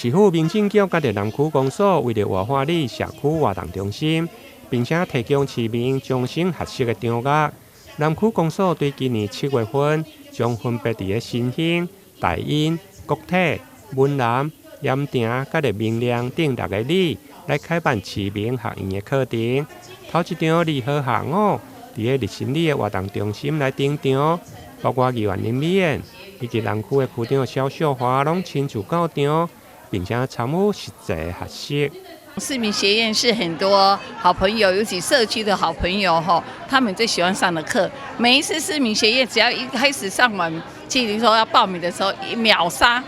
市府民政局甲南区公所为了活化社区活动中心，并且提供市民终身学习的场域。南区公所对今年7月份将分别伫新兴、大英、国体、文南、盐埕、甲明亮等6个里来开办市民学院的课程。头一场2号下午，伫日新里的活动中心来登场，包括议员林美燕以及南区的区长肖秀华拢亲自到场，并且参与实际学习。市民学院是很多好朋友，尤其社区的好朋友他们最喜欢上的课。每一次市民学院只要一开始上完，其实说要报名的时候秒杀。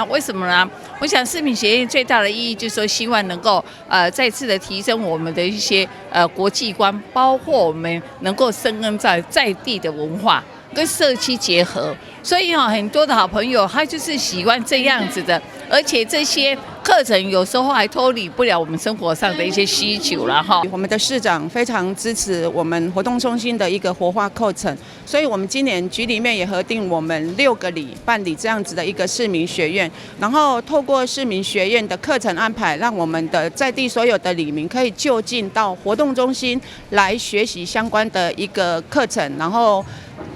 为什么呢？我想市民学院最大的意义就是说，希望能够再次的提升我们的一些国际观，包括我们能够深耕在地的文化跟社区结合。所以很多的好朋友他就是喜欢这样子的，而且这些课程有时候还脱离不了我们生活上的一些需求了哈。我们的市长非常支持我们活动中心的一个活化课程，所以我们今年局里面也核定我们6个里办理这样子的一个市民学院，然后透过市民学院的课程安排，让我们的在地所有的里民可以就近到活动中心来学习相关的一个课程，然后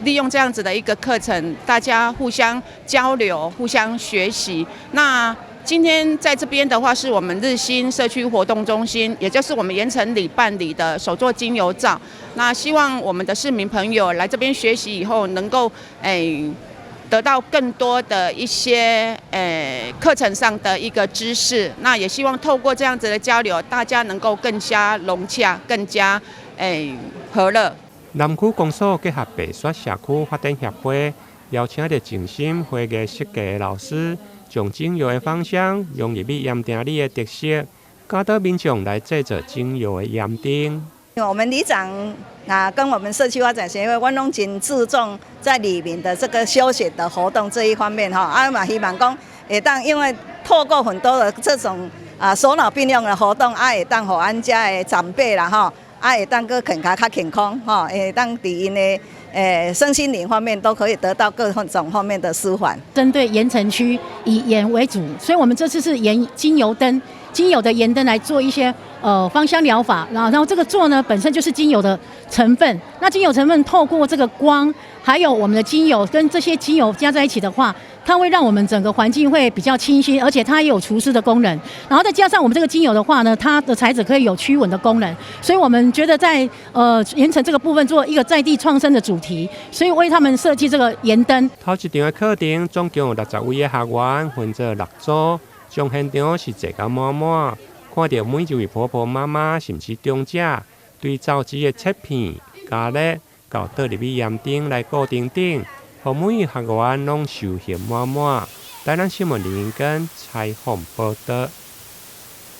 利用这样子的一个课程，大家互相交流、互相学习。那今天在这边的话，是我们日新社区活动中心，也就是我们盐埕里办理的手作精油皂。那希望我们的市民朋友来这边学习以后，能够得到更多的一些课程上的一个知识。那也希望透过这样子的交流，大家能够更加融洽、更加和乐。南区公所结合白雪社区发展协会，邀请了静心花艺设计的老师，将精油的芳香融入盐埕里的特色，教导民众来制作精油的盐锭。我们里长跟我们社区发展协会，我拢真注重在里面的这个休闲的活动这一方面嘛希望讲会当，因为透过很多的这种手脑并用的活动，会当互咱家的长辈啦会当个更加较健康会当伫因的身心灵方面都可以得到各种方面的舒缓。针对盐埕区以盐为主，所以我们这次是盐精油灯。精油的盐灯来做一些芳香疗法，然后这个做呢本身就是精油的成分，那精油成分透过这个光，还有我们的精油跟这些精油加在一起的话，它会让我们整个环境会比较清新，而且它也有除湿的功能，然后再加上我们这个精油的话呢，它的材质可以有驱蚊的功能，所以我们觉得在盐埕这个部分做一个在地创生的主题，所以为他们设计这个盐灯。头一场的课程总共有60位的学员，分做6组。将现场是坐到满满，看到每一位婆婆妈妈甚至长者对皂基的切片、加热，到倒入去盐锭来固定顶，让每位学员拢收获满满。台南新闻林根采访报道。